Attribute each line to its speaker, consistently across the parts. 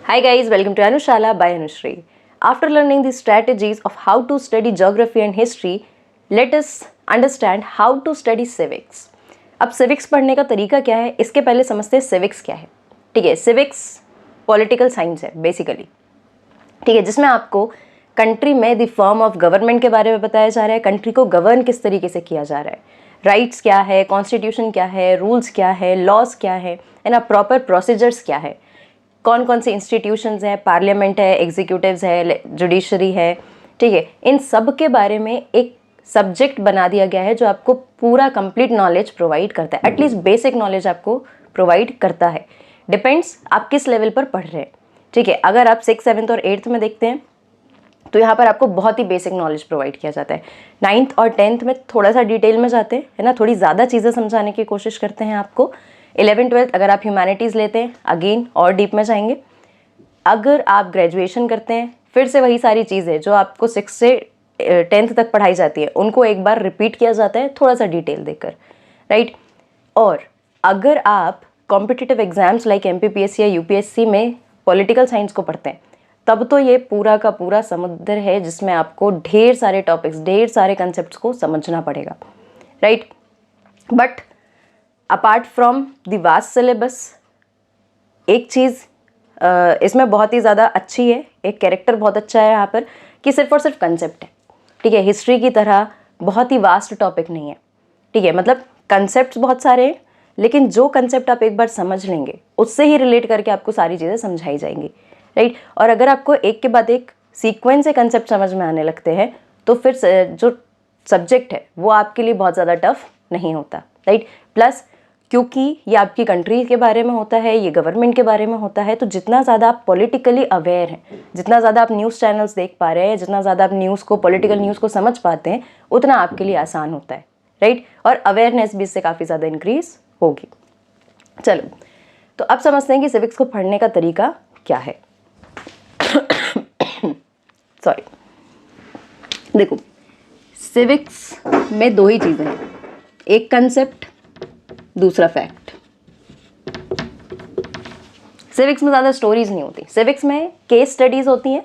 Speaker 1: Hi guys, welcome to Anushala by Anushree. After learning the strategies of how to study geography and history, let us understand how to study civics. अब civics पढ़ने का तरीका क्या है, इसके पहले समझते हैं civics क्या है. ठीक है, civics पॉलिटिकल साइंस है बेसिकली. ठीक है, जिसमें आपको कंट्री में द फॉर्म ऑफ गवर्नमेंट के बारे में बताया जा रहा है, कंट्री को गवर्न किस तरीके से किया जा रहा है, राइट्स क्या है, कॉन्स्टिट्यूशन क्या है, रूल्स क्या है, लॉज क्या है, एंड प्रॉपर प्रोसीजर्स क्या है, कौन कौन से इंस्टीट्यूशंस हैं, पार्लियामेंट है, एग्जीक्यूटिव्स है, जुडिशरी है. ठीक है, इन सब के बारे में एक सब्जेक्ट बना दिया गया है जो आपको पूरा कंप्लीट नॉलेज प्रोवाइड करता है, एटलीस्ट बेसिक नॉलेज आपको प्रोवाइड करता है. डिपेंड्स आप किस लेवल पर पढ़ रहे हैं. ठीक है, अगर आप 6th, 7th और 8th में देखते हैं तो यहाँ पर आपको बहुत ही बेसिक नॉलेज प्रोवाइड किया जाता है. 9th और 10th में थोड़ा सा डिटेल में जाते हैं, है ना, थोड़ी ज़्यादा चीज़ें समझाने की कोशिश करते हैं आपको. 11th 12th अगर आप ह्यूमैनिटीज़ लेते हैं अगेन और डीप में जाएंगे. अगर आप ग्रेजुएशन करते हैं फिर से वही सारी चीज़ें जो आपको 6 से 10th तक पढ़ाई जाती है उनको एक बार रिपीट किया जाता है थोड़ा सा डिटेल देकर, राइट. और अगर आप कॉम्पिटिटिव एग्जाम्स लाइक MPPSC या UPSC में पॉलिटिकल साइंस को पढ़ते हैं तब तो ये पूरा का पूरा समुद्र है जिसमें आपको ढेर सारे टॉपिक्स, ढेर सारे कंसेप्ट्स को समझना पड़ेगा, right. But apart from the vast syllabus एक चीज़ इसमें बहुत ही ज़्यादा अच्छी है, एक कैरेक्टर बहुत अच्छा है यहाँ पर कि सिर्फ और सिर्फ कंसेप्ट है. ठीक है, हिस्ट्री की तरह बहुत ही वास्ट टॉपिक नहीं है. ठीक है, मतलब कंसेप्ट बहुत सारे हैं लेकिन जो कंसेप्ट आप एक बार समझ लेंगे उससे ही रिलेट करके आपको सारी चीज़ें समझाई जाएंगी, राइट. और अगर आपको एक के बाद एक सीक्वेंस से कंसेप्ट समझ में आने लगते हैं तो फिर जो सब्जेक्ट है वो आपके लिए बहुत ज़्यादा टफ नहीं होता, राइट. प्लस क्योंकि ये आपकी कंट्री के बारे में होता है, ये गवर्नमेंट के बारे में होता है, तो जितना ज़्यादा आप पॉलिटिकली अवेयर हैं, जितना ज़्यादा आप न्यूज़ चैनल्स देख पा रहे हैं, जितना ज़्यादा आप न्यूज़ को, पॉलिटिकल न्यूज़ को समझ पाते हैं उतना आपके लिए आसान होता है, राइट. और अवेयरनेस भी इससे काफ़ी ज़्यादा इंक्रीज होगी. चलो, तो अब समझते हैं कि सिविक्स को पढ़ने का तरीका क्या है. सॉरी, देखो, सिविक्स में दो ही चीज़ें हैं, एक कंसेप्ट, दूसरा फैक्ट. सिविक्स में ज़्यादा स्टोरीज नहीं होती, सिविक्स में केस स्टडीज़ होती हैं.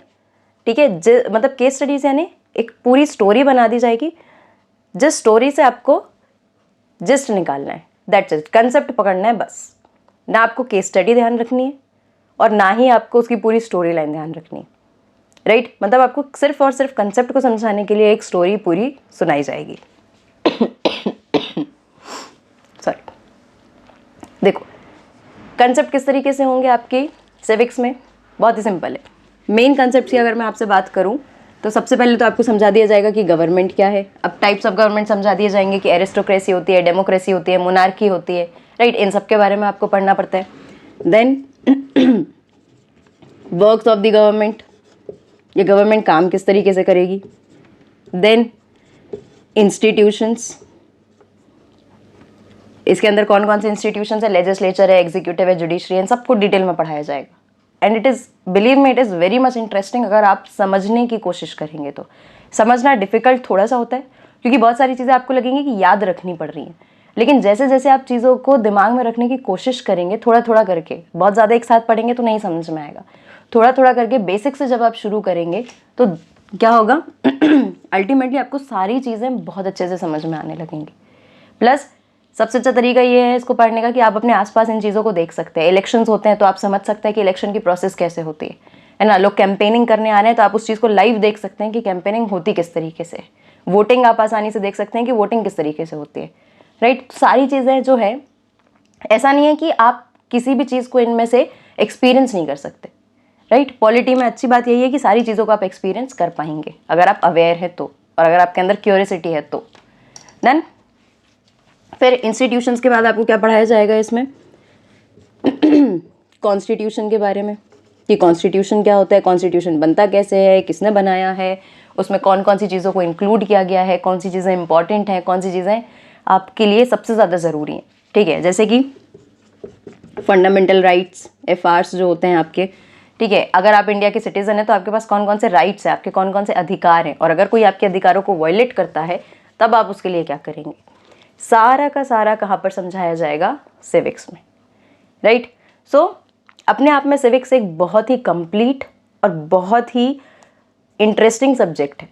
Speaker 1: ठीक है, मतलब केस स्टडीज़ यानी एक पूरी स्टोरी बना दी जाएगी जिस स्टोरी से आपको जिस्ट निकालना है, दैट्स इट. कंसेप्ट पकड़ना है बस, ना आपको केस स्टडी ध्यान रखनी है और ना ही आपको उसकी पूरी स्टोरी लाइन ध्यान रखनी है, राइट. मतलब आपको सिर्फ और सिर्फ कंसेप्ट को समझाने के लिए एक स्टोरी पूरी सुनाई जाएगी. सॉरी, देखो, कंसेप्ट किस तरीके से होंगे आपके सिविक्स में, बहुत ही सिंपल है. मेन कंसेप्ट की अगर मैं आपसे बात करूं तो सबसे पहले तो आपको समझा दिया जाएगा कि गवर्नमेंट क्या है. अब टाइप्स ऑफ गवर्नमेंट समझा दिए जाएंगे कि एरिस्टोक्रेसी होती है, डेमोक्रेसी होती है, मोनार्की होती है, राइट. इन सब के बारे में आपको पढ़ना पड़ता है. Then works of the government, ये गवर्नमेंट काम किस तरीके से करेगी. देन इंस्टीट्यूशंस, इसके अंदर कौन कौन से इंस्टीट्यूशंस है, लेजिस्लेचर है, एग्जीक्यूटिव है, जुडिशरी है, इन सबको डिटेल में पढ़ाया जाएगा. And it is, believe me, it is very much interesting. अगर आप समझने की कोशिश करेंगे तो समझना डिफ़िकल्ट थोड़ा सा होता है क्योंकि बहुत सारी चीज़ें आपको लगेंगी कि याद रखनी पड़ रही हैं, लेकिन जैसे जैसे आप चीज़ों को दिमाग में रखने की कोशिश करेंगे थोड़ा थोड़ा करके, बहुत ज़्यादा एक साथ पढ़ेंगे तो नहीं समझ में आएगा, थोड़ा थोड़ा करके बेसिक से जब आप शुरू करेंगे तो क्या होगा, अल्टीमेटली आपको सारी चीज़ें बहुत अच्छे से समझ में आने लगेंगी. प्लस सबसे अच्छा तरीका ये है इसको पढ़ने का कि आप अपने आसपास इन चीज़ों को देख सकते हैं. इलेक्शंस होते हैं तो आप समझ सकते हैं कि इलेक्शन की प्रोसेस कैसे होती है ना. लोग कैंपेनिंग करने आ रहे हैं तो आप उस चीज़ को लाइव देख सकते हैं कि कैंपेनिंग होती किस तरीके से. वोटिंग आप आसानी से देख सकते हैं कि वोटिंग किस तरीके से होती है, राइट. सारी चीज़ें जो है, ऐसा नहीं है कि आप किसी भी चीज़ को इनमें से एक्सपीरियंस नहीं कर सकते, राइट. पॉलिटी में अच्छी बात यही है कि सारी चीज़ों को आप एक्सपीरियंस कर पाएंगे अगर आप अवेयर है तो, और अगर आपके अंदर क्यूरियोसिटी है तो. देन फिर इंस्टीट्यूशंस के बाद आपको क्या पढ़ाया जाएगा इसमें, कॉन्स्टिट्यूशन के बारे में कि कॉन्स्टिट्यूशन क्या होता है, कॉन्स्टिट्यूशन बनता कैसे है, किसने बनाया है, उसमें कौन कौन सी चीज़ों को इंक्लूड किया गया है, कौन सी चीज़ें इंपॉर्टेंट हैं, कौन सी चीज़ें आपके लिए सबसे ज़्यादा ज़रूरी हैं. ठीक है, जैसे कि फंडामेंटल राइट्स, FRs जो होते हैं आपके. ठीक है, अगर आप इंडिया के सिटीज़न हैं तो आपके पास कौन कौन से राइट्स हैं, आपके कौन कौन से अधिकार हैं, और अगर कोई आपके अधिकारों को वायलेट करता है तब आप उसके लिए क्या करेंगे, सारा का सारा कहाँ पर समझाया जाएगा, सिविक्स में, राइट. सो अपने आप में सिविक्स एक बहुत ही कंप्लीट और बहुत ही इंटरेस्टिंग सब्जेक्ट है।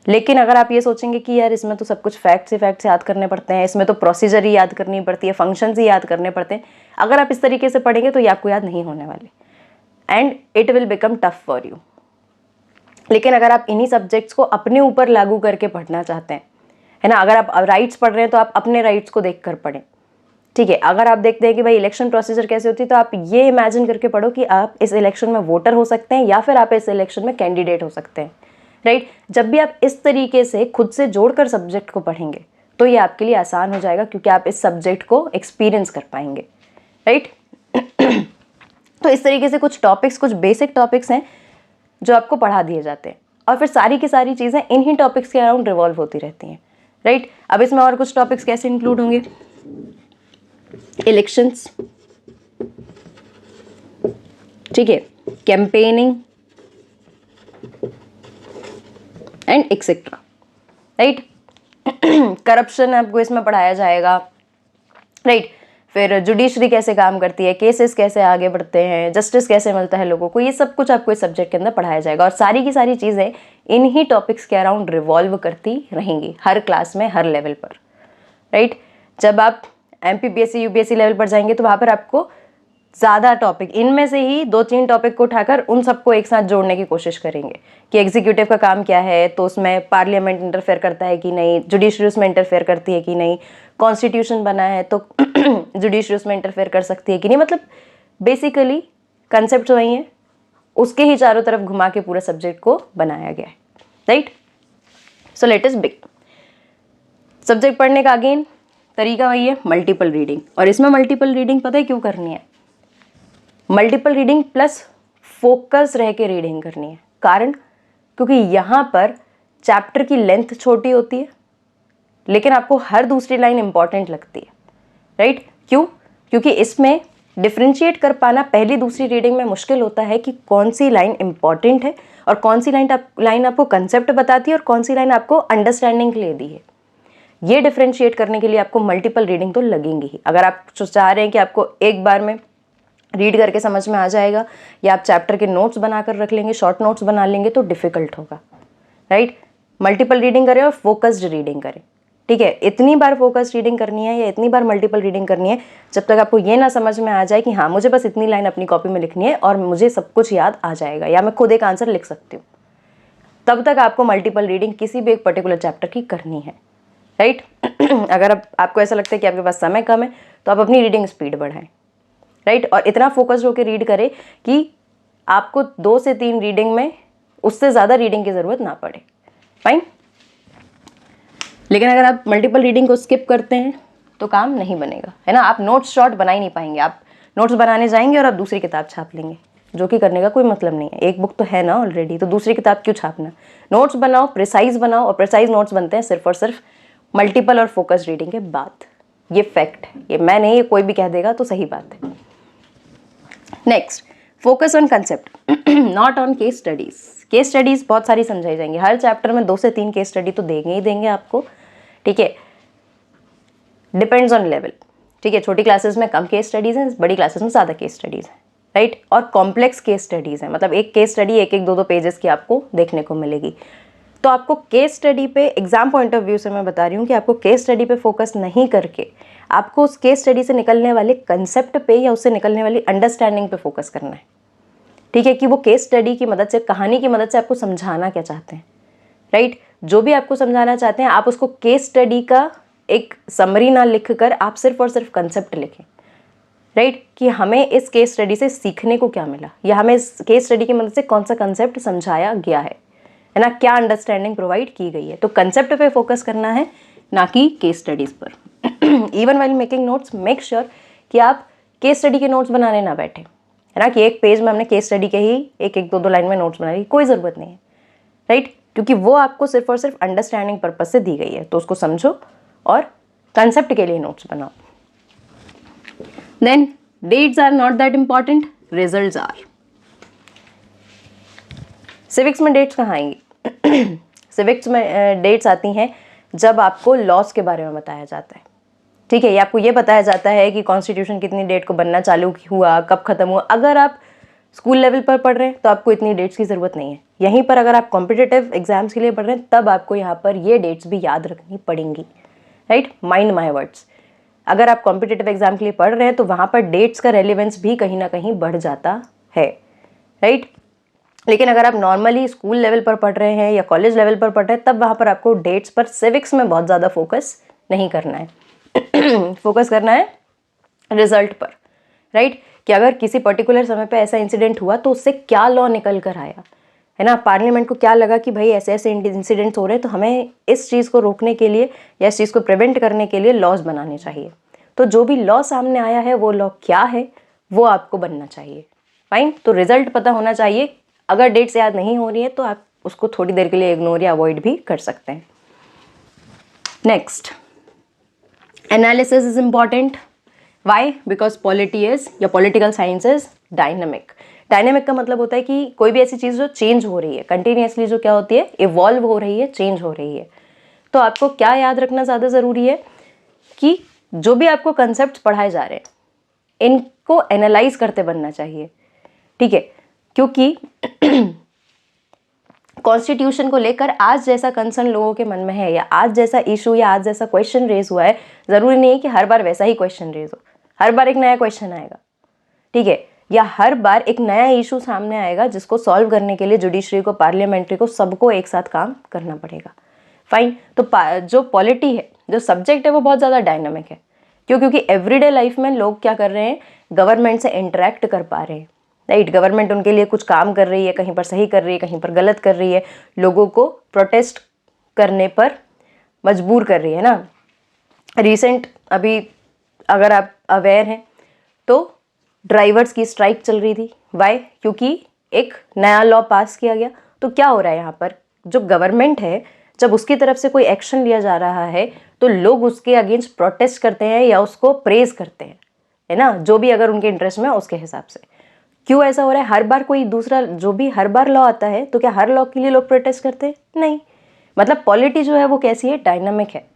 Speaker 1: लेकिन अगर आप ये सोचेंगे कि यार इसमें तो सब कुछ फैक्ट्स याद करने पड़ते हैं, इसमें तो प्रोसीजर ही याद करनी पड़ती है, फंक्शंस ही याद करने पड़ते हैं, अगर आप इस तरीके से पढ़ेंगे तो ये आपको याद नहीं होने वाले and it will become tough for you. लेकिन अगर आप इन्हीं सब्जेक्ट्स को अपने ऊपर लागू करके पढ़ना चाहते हैं, है ना, अगर आप राइट्स पढ़ रहे हैं तो आप अपने राइट्स को देख कर पढ़ें, ठीक है। अगर आप देखते हैं कि भाई इलेक्शन प्रोसीजर कैसे होती है, तो आप ये इमेजिन करके पढ़ो कि आप इस इलेक्शन में वोटर हो सकते हैं या फिर आप इस इलेक्शन में कैंडिडेट हो सकते हैं, राइट। जब भी आप इस तरीके से खुद से जोड़कर सब्जेक्ट को पढ़ेंगे तो ये आपके लिए आसान हो जाएगा, क्योंकि आप इस सब्जेक्ट को एक्सपीरियंस कर पाएंगे, राइट। तो इस तरीके से कुछ टॉपिक्स, कुछ बेसिक टॉपिक्स हैं जो आपको पढ़ा दिए जाते हैं, और फिर सारी की सारी चीज़ें इन्हीं टॉपिक्स के अराउंड रिवॉल्व होती रहती हैं, राइट। अब इसमें और कुछ टॉपिक्स कैसे इंक्लूड होंगे? इलेक्शंस, ठीक है, campaigning and etcetera, right. Corruption आपको इसमें पढ़ाया जाएगा, राइट। फिर जुडिशरी कैसे काम करती है, केसेस कैसे आगे बढ़ते हैं, जस्टिस कैसे मिलता है लोगों को, ये सब कुछ आपको इस सब्जेक्ट के अंदर पढ़ाया जाएगा, और सारी की सारी चीज़ें इन्हीं टॉपिक्स के अराउंड रिवॉल्व करती रहेंगी हर क्लास में, हर लेवल पर, राइट। जब आप MPPSC UPSC लेवल पर जाएंगे तो वहाँ पर आपको ज़्यादा टॉपिक, इनमें से ही 2-3 टॉपिक को उठाकर उन सबको एक साथ जोड़ने की कोशिश करेंगे कि एग्जीक्यूटिव का काम क्या है, तो उसमें पार्लियामेंट इंटरफेयर करता है कि नहीं, जुडिशरी उसमें इंटरफेयर करती है कि नहीं, कॉन्स्टिट्यूशन बना है तो जुडिशरी उसमें इंटरफेयर कर सकती है कि नहीं। मतलब बेसिकली कंसेप्ट वही है, उसके ही चारों तरफ घुमा के पूरे सब्जेक्ट को बनाया गया है, right. So let us begin. Subject पढ़ने का अगेन तरीका वही है, मल्टीपल रीडिंग। और इसमें मल्टीपल रीडिंग पता है क्यों करनी है? मल्टीपल रीडिंग प्लस फोकस रह के रीडिंग करनी है। कारण, क्योंकि यहाँ पर चैप्टर की लेंथ छोटी होती है लेकिन आपको हर दूसरी लाइन इंपॉर्टेंट लगती है, राइट। क्यों? क्योंकि इसमें डिफ्रेंशिएट कर पाना पहली दूसरी रीडिंग में मुश्किल होता है कि कौन सी लाइन इंपॉर्टेंट है और कौन सी लाइन आपको कंसेप्ट बताती है और कौन सी लाइन आपको अंडरस्टैंडिंग के लिए दी है। ये डिफ्रेंशिएट करने के लिए आपको मल्टीपल रीडिंग तो लगेंगी ही। अगर आप चाह रहे हैं कि आपको एक बार में रीड करके समझ में आ जाएगा, या आप चैप्टर के नोट्स बनाकर रख लेंगे, शॉर्ट नोट्स बना लेंगे, तो डिफिकल्ट होगा, राइट। मल्टीपल रीडिंग करें और फोकस्ड रीडिंग करें, ठीक है। इतनी बार फोकस्ड रीडिंग करनी है या इतनी बार मल्टीपल रीडिंग करनी है जब तक आपको ये ना समझ में आ जाए कि हाँ मुझे बस इतनी लाइन अपनी कॉपी में लिखनी है और मुझे सब कुछ याद आ जाएगा या मैं खुद एक आंसर लिख सकती हूँ, तब तक आपको मल्टीपल रीडिंग किसी भी एक पर्टिकुलर चैप्टर की करनी है, राइट। अगर आपको ऐसा लगता है कि आपके पास समय कम है तो आप अपनी रीडिंग स्पीड बढ़ाएं, राइट। और इतना फोकस्ड होकर रीड करें कि आपको 2 से 3 रीडिंग में उससे ज़्यादा रीडिंग की ज़रूरत ना पड़े, फाइन। लेकिन अगर आप मल्टीपल रीडिंग को स्किप करते हैं तो काम नहीं बनेगा, है ना। आप नोट्स शॉर्ट बना ही नहीं पाएंगे। आप नोट्स बनाने जाएंगे और आप दूसरी किताब छाप लेंगे, जो कि करने का कोई मतलब नहीं है। एक बुक तो है ना ऑलरेडी, तो दूसरी किताब क्यों छापना? नोट्स बनाओ, प्रिसाइज बनाओ, और प्रिसाइज नोट्स बनते हैं सिर्फ और सिर्फ मल्टीपल और फोकस रीडिंग के बाद। ये फैक्ट है, ये मैं नहीं, ये कोई भी कह देगा तो सही बात है। Next, focus on concept not on case studies. Case studies बहुत सारी समझाई जाएंगी, हर चैप्टर में 2 से 3 केस स्टडी तो देंगे ही देंगे आपको, ठीक है। डिपेंड्स ऑन लेवल, ठीक है। छोटी क्लासेस में कम केस स्टडीज हैं, बड़ी क्लासेस में ज़्यादा केस स्टडीज हैं, राइट। और कॉम्प्लेक्स केस स्टडीज हैं, मतलब एक केस स्टडी 1-1, 2-2 पेजेस की आपको देखने को मिलेगी। तो आपको केस स्टडी पे, एग्जाम पॉइंट ऑफ व्यू से मैं बता रही हूँ कि आपको केस स्टडी पे फोकस नहीं करके आपको उस केस स्टडी से निकलने वाले कंसेप्ट पे या उससे निकलने वाली अंडरस्टैंडिंग पे फोकस करना है, ठीक है। कि वो केस स्टडी की मदद से, कहानी की मदद से आपको समझाना क्या चाहते हैं, राइट। जो भी आपको समझाना चाहते हैं आप उसको केस स्टडी का एक समरी ना लिख कर आप सिर्फ और सिर्फ कंसेप्ट लिखें, राइट। कि हमें इस केस स्टडी से सीखने को क्या मिला, या हमें इस केस स्टडी की मदद से कौन सा कंसेप्ट समझाया गया है ना, क्या अंडरस्टैंडिंग प्रोवाइड की गई है। तो कंसेप्ट पे फोकस करना है, ना कि केस स्टडीज़ पर। Even while making notes make sure कि आप केस स्टडी के नोट्स बनाने ना बैठे, है ना, कि एक पेज में हमने केस स्टडी के ही 1-1, 2-2 लाइन में नोट्स बना ली, कोई ज़रूरत नहीं है, राइट। क्योंकि वो आपको सिर्फ और सिर्फ अंडरस्टैंडिंग पर्पज से दी गई है, तो उसको समझो और कंसेप्ट के लिए नोट्स बनाओ। Then dates are not that important, results are. Civics में डेट्स कहाँ आएंगी? सिविक्स में डेट्स आती हैं जब आपको लॉस के बारे में बताया जाता है, ठीक है, ये आपको ये बताया जाता है कि कॉन्स्टिट्यूशन कितनी डेट को बनना चालू हुआ, कब खत्म हुआ। अगर आप स्कूल लेवल पर पढ़ रहे हैं तो आपको इतनी डेट्स की ज़रूरत नहीं है। यहीं पर अगर आप कॉम्पिटिटिव एग्जाम्स के लिए पढ़ रहे हैं तब आपको यहाँ पर ये डेट्स भी याद रखनी पड़ेंगी, राइट। Mind my words. अगर आप कॉम्पिटिटिव एग्जाम के लिए पढ़ रहे हैं तो वहाँ पर डेट्स का रेलिवेंस भी कहीं ना कहीं बढ़ जाता है, राइट। लेकिन अगर आप नॉर्मली स्कूल लेवल पर पढ़ रहे हैं या कॉलेज लेवल पर पढ़ रहे हैं तब वहाँ पर आपको डेट्स पर, सिविक्स में बहुत ज़्यादा फोकस नहीं करना है। फोकस करना है रिजल्ट पर, राइट। कि अगर किसी पर्टिकुलर समय पे ऐसा इंसिडेंट हुआ तो उससे क्या लॉ निकल कर आया, है ना। पार्लियामेंट को क्या लगा कि भाई ऐसे ऐसे इंसिडेंट्स हो रहे हैं तो हमें इस चीज़ को रोकने के लिए या इस चीज़ को प्रिवेंट करने के लिए लॉज बनाने चाहिए। तो जो भी लॉ सामने आया है वो लॉ क्या है वो आपको बनना चाहिए, फाइन। तो रिजल्ट पता होना चाहिए। अगर डेट्स याद नहीं हो रही है तो आप उसको थोड़ी देर के लिए इग्नोर या अवॉइड भी कर सकते हैं। Next, analysis is important. Why? Because polity is या political science is dynamic. Dynamic का मतलब होता है कि कोई भी ऐसी चीज़ जो चेंज हो रही है कंटिन्यूसली, जो क्या होती है, इवॉल्व हो रही है, चेंज हो रही है। तो आपको क्या याद रखना ज़्यादा ज़रूरी है कि जो भी आपको कंसेप्ट पढ़ाए जा रहे हैं इनको एनालाइज करते बनना चाहिए, ठीक है। क्योंकि कॉन्स्टिट्यूशन को लेकर आज जैसा कंसर्न लोगों के मन में है या आज जैसा इशू या आज जैसा क्वेश्चन रेज हुआ है, ज़रूरी नहीं है कि हर बार वैसा ही क्वेश्चन रेज हो। हर बार एक नया क्वेश्चन आएगा, ठीक है, या हर बार एक नया इशू सामने आएगा जिसको सॉल्व करने के लिए जुडिशरी को, पार्लियामेंट्री को, सबको एक साथ काम करना पड़ेगा, फाइन। तो जो पॉलिटी है, जो सब्जेक्ट है, वो बहुत ज़्यादा डायनामिक है। क्यों? क्योंकि एवरीडे लाइफ में लोग क्या कर रहे हैं, गवर्नमेंट से इंटरेक्ट कर पा रहे हैं, राइट। गवर्नमेंट उनके लिए कुछ काम कर रही है, कहीं पर सही कर रही है, कहीं पर गलत कर रही है, लोगों को प्रोटेस्ट करने पर मजबूर कर रही है ना। रिसेंट अभी अगर आप अवेयर हैं तो ड्राइवर्स की स्ट्राइक चल रही थी। वाई? क्योंकि एक नया लॉ पास किया गया। तो क्या हो रहा है यहाँ पर, जो गवर्नमेंट है जब उसकी तरफ से कोई एक्शन लिया जा रहा है तो लोग उसके अगेंस्ट प्रोटेस्ट करते हैं या उसको प्रेज करते हैं, है ना, जो भी अगर उनके इंटरेस्ट में उसके हिसाब से। क्यों ऐसा हो रहा है? हर बार कोई दूसरा, जो भी हर बार लॉ आता है तो क्या हर लॉ के लिए लोग प्रोटेस्ट करते हैं? नहीं। मतलब पॉलिटी जो है वो कैसी है, डायनामिक है।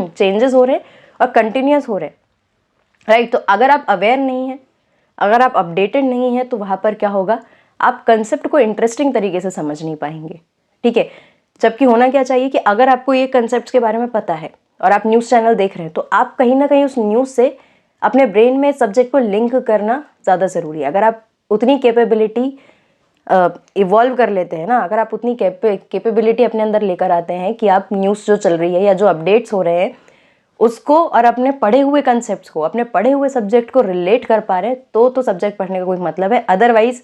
Speaker 1: चेंजेस हो रहे हैं और कंटिन्यूस हो रहे हैं, राइट। तो अगर आप अवेयर नहीं हैं, अगर आप अपडेटेड नहीं हैं तो वहाँ पर क्या होगा, आप कंसेप्ट को इंटरेस्टिंग तरीके से समझ नहीं पाएंगे, ठीक है। जबकि होना क्या चाहिए कि अगर आपको ये कंसेप्ट के बारे में पता है और आप न्यूज़ चैनल देख रहे हैं तो आप कहीं ना कहीं उस न्यूज़ से अपने ब्रेन में सब्जेक्ट को लिंक करना ज़्यादा ज़रूरी है। अगर आप उतनी कैपेबिलिटी इवॉल्व कर लेते हैं ना, अगर आप उतनी कैपेबिलिटी अपने अंदर लेकर आते हैं कि आप न्यूज़ जो चल रही है या जो अपडेट्स हो रहे हैं उसको और अपने पढ़े हुए कंसेप्ट्स को, अपने पढ़े हुए सब्जेक्ट को रिलेट कर पा रहे हैं तो सब्जेक्ट पढ़ने का कोई मतलब है। अदरवाइज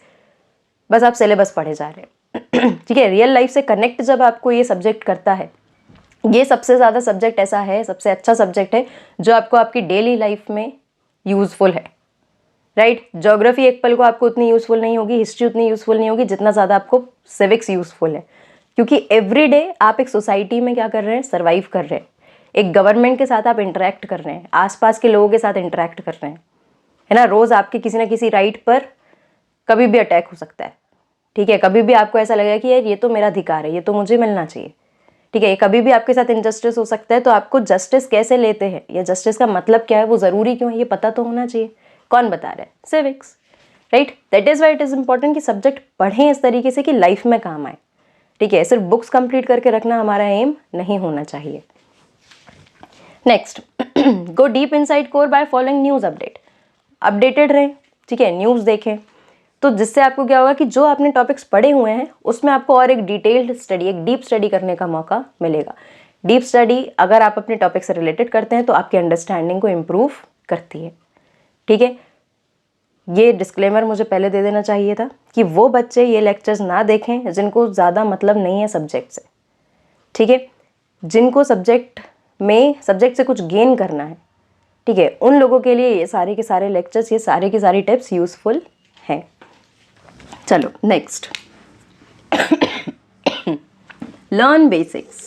Speaker 1: बस आप सिलेबस पढ़े जा रहे हैं। ठीक है, रियल लाइफ से कनेक्ट जब आपको ये सब्जेक्ट करता है, ये सबसे ज़्यादा सब्जेक्ट ऐसा है, सबसे अच्छा सब्जेक्ट है जो आपको आपकी डेली लाइफ में यूजफुल है, राइट। ज्योग्राफी एक पल को आपको उतनी यूजफुल नहीं होगी, हिस्ट्री उतनी यूजफुल नहीं होगी जितना ज़्यादा आपको सिविक्स यूजफुल है। क्योंकि एवरीडे आप एक सोसाइटी में क्या कर रहे हैं, सर्वाइव कर रहे हैं। एक गवर्नमेंट के साथ आप इंटरेक्ट कर रहे हैं, आसपास के लोगों के साथ इंटरेक्ट कर रहे हैं, है ना। रोज़ आपके किसी ना किसी राइट पर कभी भी अटैक हो सकता है, ठीक है। कभी भी आपको ऐसा लगेगा कि यार ये तो मेरा अधिकार है, ये तो मुझे मिलना चाहिए, ठीक है। कभी भी आपके साथ इनजस्टिस हो सकता है। तो आपको जस्टिस कैसे लेते हैं या जस्टिस का मतलब क्या है, वो ज़रूरी क्यों है, ये पता तो होना चाहिए। कौन बता रहा है? Civics, right. That is why it is important कि सब्जेक्ट पढ़ें इस तरीके से कि लाइफ में काम आए, ठीक है। सिर्फ बुक्स कंप्लीट करके रखना हमारा एम नहीं होना चाहिए। Next, go deep inside core by following news update. Updated रहें, ठीक है, न्यूज़ देखें। तो जिससे आपको क्या होगा कि जो आपने टॉपिक्स पढ़े हुए हैं उसमें आपको और एक डिटेल्ड स्टडी, एक डीप स्टडी करने का मौका मिलेगा। डीप स्टडी अगर आप अपने टॉपिक से रिलेटेड करते हैं तो आपकी अंडरस्टैंडिंग को इम्प्रूव करती है, ठीक है। ये डिस्क्लेमर मुझे पहले दे देना चाहिए था कि वो बच्चे ये लेक्चर्स ना देखें जिनको ज़्यादा मतलब नहीं है सब्जेक्ट से, ठीक है। जिनको सब्जेक्ट से कुछ गेन करना है, ठीक है, उन लोगों के लिए ये सारे के सारे लेक्चर्स, ये सारे की सारी टिप्स यूजफुल हैं। चलो next, learn basics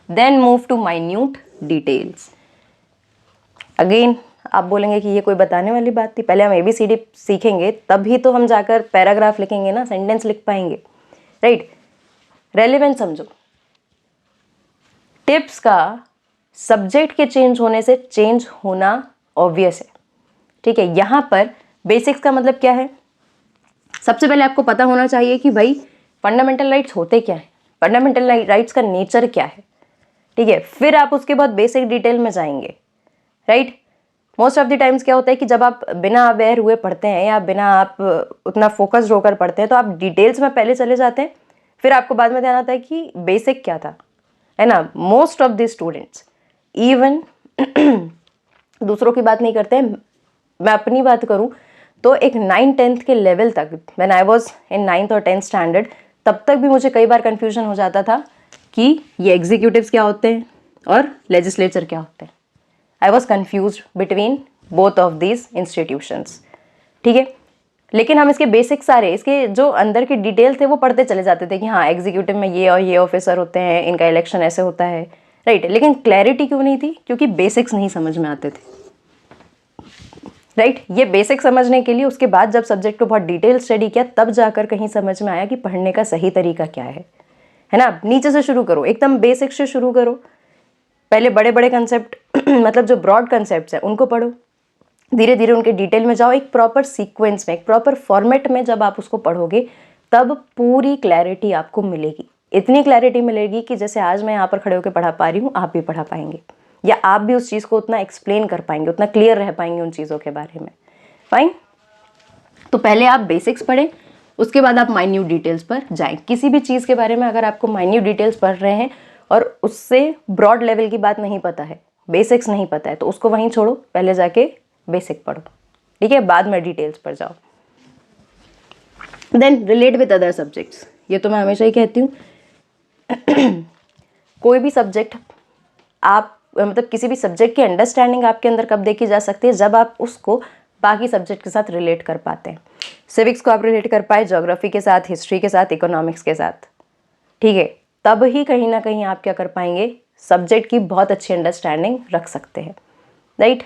Speaker 1: then move to minute details. Again आप बोलेंगे कि ये कोई बताने वाली बात थी, पहले हम ABCD सीखेंगे तभी तो हम जाकर पैराग्राफ लिखेंगे ना, सेंटेंस लिख पाएंगे, राइट। रेलेवेंट समझो। टिप्स का सब्जेक्ट के चेंज होने से चेंज होना ऑब्वियस है, ठीक है। यहाँ पर बेसिक्स का मतलब क्या है, सबसे पहले आपको पता होना चाहिए कि भाई फंडामेंटल राइट्स होते क्या हैं, फंडामेंटल राइट्स का नेचर क्या है, ठीक है। फिर आप उसके बाद बेसिक डिटेल में जाएंगे, right. Most of the times क्या होता है कि जब आप बिना अवेयर हुए पढ़ते हैं या बिना आप उतना फोकस्ड होकर पढ़ते हैं तो आप डिटेल्स में पहले चले जाते हैं, फिर आपको बाद में ध्यान आता है कि बेसिक क्या था, है ना। Most of the students even दूसरों की बात नहीं करते हैं, मैं अपनी बात करूं तो एक 9th-10th के लेवल तक, when I was in 9th और 10th स्टैंडर्ड, तब तक भी मुझे कई बार कन्फ्यूजन हो जाता था कि ये एग्जीक्यूटिव्स क्या होते हैं और लेजिस्लेचर क्या होते हैं। I was confuse between both of these institutions, ठीक है। लेकिन हम इसके बेसिक सारे, इसके जो अंदर के डिटेल थे वो पढ़ते चले जाते थे कि हाँ एग्जीक्यूटिव में ये और ये ऑफिसर होते हैं, इनका इलेक्शन ऐसे होता है, राइट। लेकिन क्लैरिटी क्यों नहीं थी, क्योंकि बेसिक्स नहीं समझ में आते थे, राइट। ये बेसिक समझने के लिए उसके बाद जब सब्जेक्ट को बहुत डिटेल स्टडी किया तब जाकर कहीं समझ में आया कि पढ़ने का सही तरीका क्या है ना। नीचे से शुरू करो, एकदम बेसिक से शुरू करो, पहले बड़े बड़े कंसेप्ट मतलब जो ब्रॉड कंसेप्ट्स हैं उनको पढ़ो, धीरे धीरे उनके डिटेल में जाओ, एक प्रॉपर सीक्वेंस में, एक प्रॉपर फॉर्मेट में जब आप उसको पढ़ोगे तब पूरी क्लैरिटी आपको मिलेगी। इतनी क्लैरिटी मिलेगी कि जैसे आज मैं यहाँ पर खड़े होकर पढ़ा पा रही हूँ, आप भी पढ़ा पाएंगे, या आप भी उस चीज़ को उतना एक्सप्लेन कर पाएंगे, उतना क्लियर रह पाएंगे उन चीज़ों के बारे में। फाइन, तो पहले आप बेसिक्स पढ़ें, उसके बाद आप माइन्यूट डिटेल्स पर जाएं। किसी भी चीज़ के बारे में अगर आपको माइन्यूट डिटेल्स पढ़ रहे हैं और उससे ब्रॉड लेवल की बात नहीं पता है, बेसिक्स नहीं पता है, तो उसको वहीं छोड़ो, पहले जाके बेसिक पढ़ो, ठीक है, बाद में डिटेल्स पर जाओ। Then relate with other subjects, ये तो मैं हमेशा ही कहती हूँ कोई भी सब्जेक्ट आप मतलब किसी भी सब्जेक्ट की अंडरस्टैंडिंग आपके अंदर कब देखी जा सकती है, जब आप उसको बाकी सब्जेक्ट के साथ रिलेट कर पाते हैं। सिविक्स को आप रिलेट कर पाए ज्योग्राफी के साथ, हिस्ट्री के साथ, इकोनॉमिक्स के साथ, ठीक है, तब ही कहीं ना कहीं आप क्या कर पाएंगे, सब्जेक्ट की बहुत अच्छी अंडरस्टैंडिंग रख सकते हैं, राइट।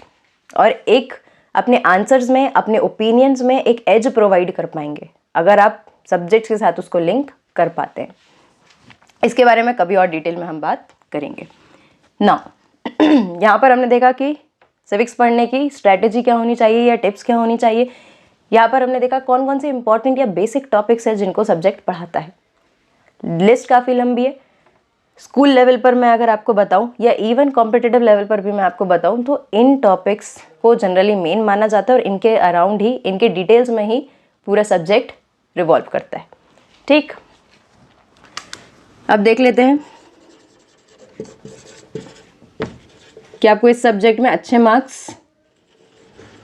Speaker 1: और एक अपने आंसर्स में, अपने ओपिनियंस में एक एज प्रोवाइड कर पाएंगे अगर आप सब्जेक्ट्स के साथ उसको लिंक कर पाते हैं। इसके बारे में कभी और डिटेल में हम बात करेंगे। नाउ यहाँ पर हमने देखा कि सिविक्स पढ़ने की स्ट्रैटेजी क्या होनी चाहिए या टिप्स क्या होनी चाहिए। यहाँ पर हमने देखा कौन कौन से इंपॉर्टेंट या बेसिक टॉपिक्स है जिनको सब्जेक्ट पढ़ाता है। लिस्ट काफ़ी लंबी है, स्कूल लेवल पर मैं अगर आपको बताऊं या इवन कॉम्पिटिटिव लेवल पर भी मैं आपको बताऊं तो इन टॉपिक्स को जनरली मेन माना जाता है और इनके अराउंड ही, इनके डिटेल्स में ही पूरा सब्जेक्ट रिवॉल्व करता है, ठीक। अब देख लेते हैं कि आपको इस सब्जेक्ट में अच्छे मार्क्स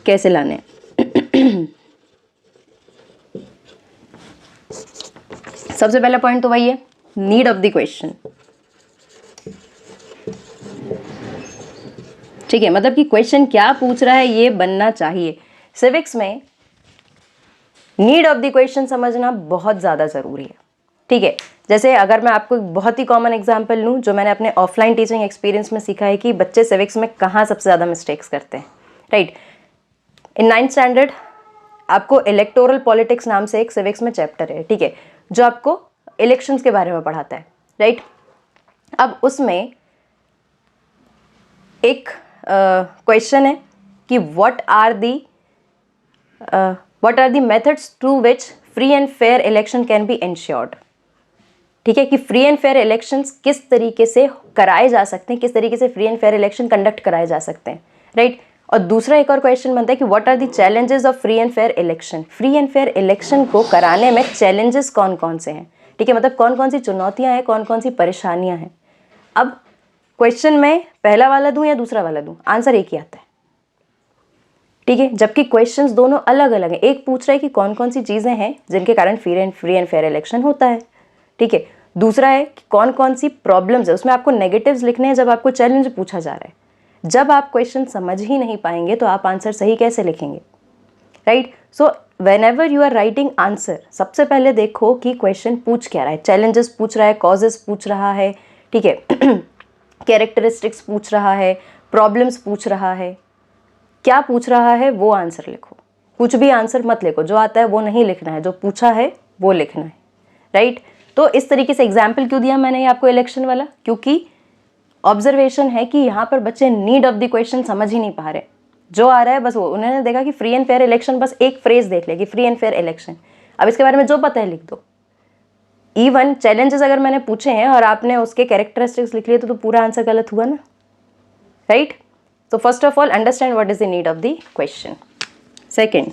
Speaker 1: कैसे लाने हैं। सबसे पहला पॉइंट तो वही है, नीड ऑफ द क्वेश्चन, ठीक है, मतलब कि क्वेश्चन क्या पूछ रहा है ये बनना चाहिए। सिविक्स में नीड ऑफ द क्वेश्चन समझना बहुत ज़्यादा ज़रूरी है, ठीक है। जैसे अगर मैं आपको एक बहुत ही कॉमन एग्जांपल लूँ जो मैंने अपने ऑफलाइन टीचिंग एक्सपीरियंस में सीखा है कि बच्चे सिविक्स में कहाँ सबसे ज़्यादा मिस्टेक्स करते हैं, राइट। इन 9th स्टैंडर्ड आपको इलेक्टोरल पॉलिटिक्स नाम से एक सिविक्स में चैप्टर है, ठीक है, जो आपको इलेक्शंस के बारे में पढ़ाता है, राइट। अब उसमें एक क्वेश्चन है कि what are the methods through which free and fair election can be ensured, ठीक है, कि फ्री एंड फेयर इलेक्शंस किस तरीके से कराए जा सकते हैं, किस तरीके से free and fair election conduct कराए जा सकते हैं, राइट। और दूसरा एक और क्वेश्चन बनता है कि what are the challenges of free and fair election, free and fair election को कराने में चैलेंजेस कौन कौन से हैं, ठीक है, मतलब कौन कौन सी चुनौतियां हैं, कौन कौन सी परेशानियां हैं। अब क्वेश्चन में पहला वाला दूं या दूसरा वाला दूं, आंसर एक ही आता है, ठीक है, जबकि क्वेश्चंस दोनों अलग अलग हैं। एक पूछ रहा है कि कौन कौन सी चीज़ें हैं जिनके कारण फ्री एंड फेयर इलेक्शन होता है, ठीक है। दूसरा है कि कौन कौन सी प्रॉब्लम्स है, उसमें आपको नेगेटिव्स लिखने हैं जब आपको चैलेंज पूछा जा रहा है। जब आप क्वेश्चन समझ ही नहीं पाएंगे तो आप आंसर सही कैसे लिखेंगे, right. So whenever you are writing answer, सबसे पहले देखो कि क्वेश्चन पूछ क्या रहा है, चैलेंजेस पूछ रहा है, कॉजेस पूछ रहा है, ठीक है, कैरेक्टरिस्टिक्स पूछ रहा है, प्रॉब्लम्स पूछ रहा है, क्या पूछ रहा है वो आंसर लिखो। कुछ भी आंसर मत लिखो, जो आता है वो नहीं लिखना है, जो पूछा है वो लिखना है, राइट। तो इस तरीके से एग्जाम्पल क्यों दिया मैंने आपको इलेक्शन वाला, क्योंकि ऑब्जर्वेशन है कि यहाँ पर बच्चे नीड ऑफ द क्वेश्चन समझ ही नहीं पा रहे, जो आ रहा है बस वो उन्होंने देखा कि फ्री एंड फेयर इलेक्शन, बस एक फ्रेज देख लिया कि फ्री एंड फेयर इलेक्शन, अब इसके बारे में जो पता है लिख दो। इवन चैलेंजेस अगर मैंने पूछे हैं और आपने उसके कैरेक्टरिस्टिक्स लिख लिए तो पूरा आंसर गलत हुआ ना, राइट। तो first of all understand what is the need of the question. Second,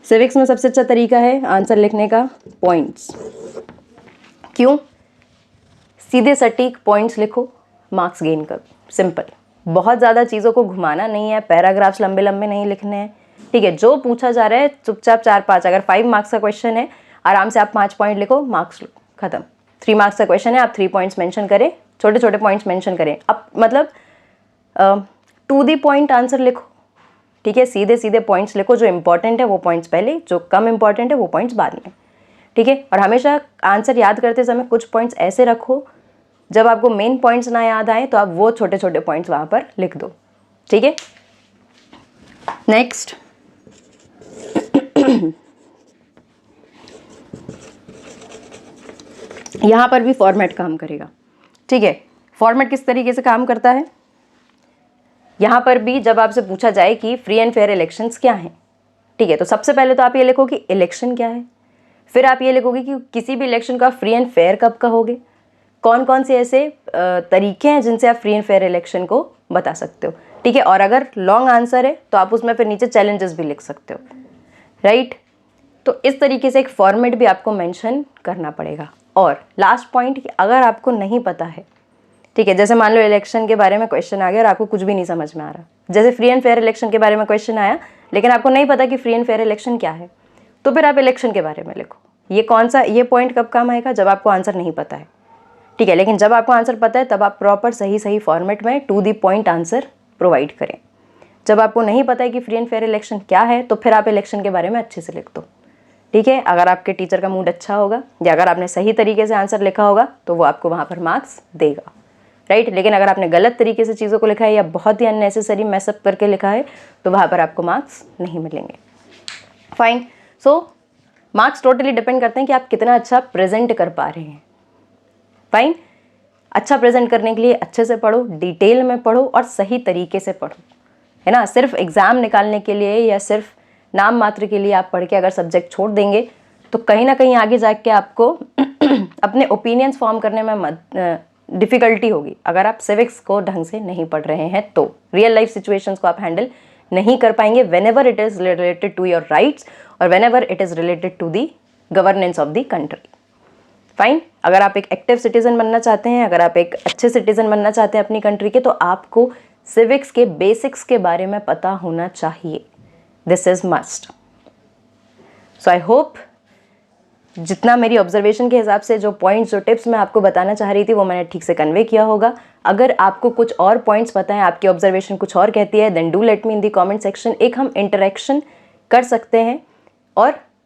Speaker 1: civics में सबसे अच्छा तरीका है आंसर लिखने का पॉइंट्स। क्यों? सीधे सटीक पॉइंट्स लिखो, मार्क्स गेन करो, सिंपल। बहुत ज़्यादा चीज़ों को घुमाना नहीं है, पैराग्राफ्स लंबे लंबे नहीं लिखने हैं, ठीक है। जो पूछा जा रहा है चुपचाप 4-5, अगर 5 मार्क्स का क्वेश्चन है आराम से आप 5 पॉइंट लिखो, मार्क्स लो, खत्म। 3 मार्क्स का क्वेश्चन है, आप 3 पॉइंट्स मेंशन करें, छोटे छोटे पॉइंट्स मेंशन करें, अब मतलब टू दी पॉइंट आंसर लिखो, ठीक है। सीधे सीधे पॉइंट्स लिखो, जो इंपॉर्टेंट है वो पॉइंट्स पहले, जो कम इंपॉर्टेंट है वो पॉइंट्स बाद में, ठीक है। और हमेशा आंसर याद करते समय कुछ पॉइंट्स ऐसे रखो, जब आपको मेन पॉइंट्स ना याद आए तो आप वो छोटे छोटे पॉइंट्स वहाँ पर लिख दो, ठीक है। नेक्स्ट, यहाँ पर भी फॉर्मेट काम करेगा, ठीक है। फॉर्मेट किस तरीके से काम करता है, यहाँ पर भी जब आपसे पूछा जाए कि फ्री एंड फेयर इलेक्शंस क्या हैं, ठीक है, तो सबसे पहले तो आप ये लिखो कि इलेक्शन क्या है, फिर आप ये लिखोगे कि किसी भी इलेक्शन का फ्री एंड फेयर कब कहोगे, कौन कौन से ऐसे तरीके हैं जिनसे आप फ्री एंड फेयर इलेक्शन को बता सकते हो, ठीक है। और अगर लॉन्ग आंसर है तो आप उसमें फिर नीचे चैलेंजेस भी लिख सकते हो, राइट। तो इस तरीके से एक फॉर्मेट भी आपको मेंशन करना पड़ेगा। और लास्ट पॉइंट कि अगर आपको नहीं पता है, ठीक है, जैसे मान लो इलेक्शन के बारे में क्वेश्चन आ गया और आपको कुछ भी नहीं समझ में आ रहा, जैसे फ्री एंड फेयर इलेक्शन के बारे में क्वेश्चन आया लेकिन आपको नहीं पता कि फ्री एंड फेयर इलेक्शन क्या है, तो फिर आप इलेक्शन के बारे में लिखो। ये कौन सा, ये पॉइंट कब काम आएगा, जब आपको आंसर नहीं पता है, ठीक है। लेकिन जब आपको आंसर पता है तब आप प्रॉपर सही सही फॉर्मेट में to the point answer provide करें। जब आपको नहीं पता है कि फ्री एंड फेयर इलेक्शन क्या है तो फिर आप इलेक्शन के बारे में अच्छे से लिख दो, ठीक है। अगर आपके टीचर का मूड अच्छा होगा या अगर आपने सही तरीके से आंसर लिखा होगा तो वो आपको वहाँ पर मार्क्स देगा, राइट। लेकिन अगर आपने गलत तरीके से चीज़ों को लिखा है या बहुत ही अननेसेसरी मैसअप करके लिखा है तो वहाँ पर आपको मार्क्स नहीं मिलेंगे। फाइन। सो मार्क्स टोटली डिपेंड करते हैं कि आप कितना अच्छा प्रेजेंट कर पा रहे हैं। फाइन। अच्छा प्रेजेंट करने के लिए अच्छे से पढ़ो, डिटेल में पढ़ो और सही तरीके से पढ़ो, है ना। सिर्फ एग्ज़ाम निकालने के लिए या सिर्फ नाम मात्र के लिए आप पढ़ के अगर सब्जेक्ट छोड़ देंगे तो कहीं ना कहीं आगे जाके आपको अपने ओपिनियंस फॉर्म करने में डिफ़िकल्टी होगी। अगर आप सिविक्स को ढंग से नहीं पढ़ रहे हैं तो रियल लाइफ सिचुएशंस को आप हैंडल नहीं कर पाएंगे whenever it is related to your rights और whenever it is related to the governance of the country. Fine. अगर आप एक एक्टिव सिटीजन बनना चाहते हैं, अगर आप एक अच्छे सिटीजन बनना चाहते हैं अपनी कंट्री के, तो आपको सिविक्स के बेसिक्स के बारे में पता होना चाहिए। This is must. So I hope जितना मेरी ऑब्जर्वेशन के हिसाब से जो पॉइंट्स, जो टिप्स मैं आपको बताना चाह रही थी वो मैंने ठीक से कन्वे किया होगा। अगर आपको कुछ और पॉइंट्स पता है, आपकी ऑब्जर्वेशन कुछ और कहती है, then do let me in the comment section. एक हम इंटरेक्शन कर सकते हैं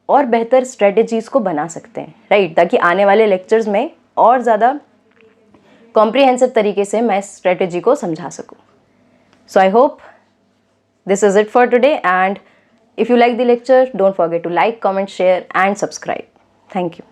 Speaker 1: और बेहतर स्ट्रेटजीज को बना सकते हैं, राइट, ताकि आने वाले लेक्चर्स में और ज़्यादा कॉम्प्रिहेंसिव तरीके से मैं स्ट्रेटजी को समझा सकूं। So I hope this is it for today, and if you like the lecture, don't forget to like, comment, share and subscribe. Thank you.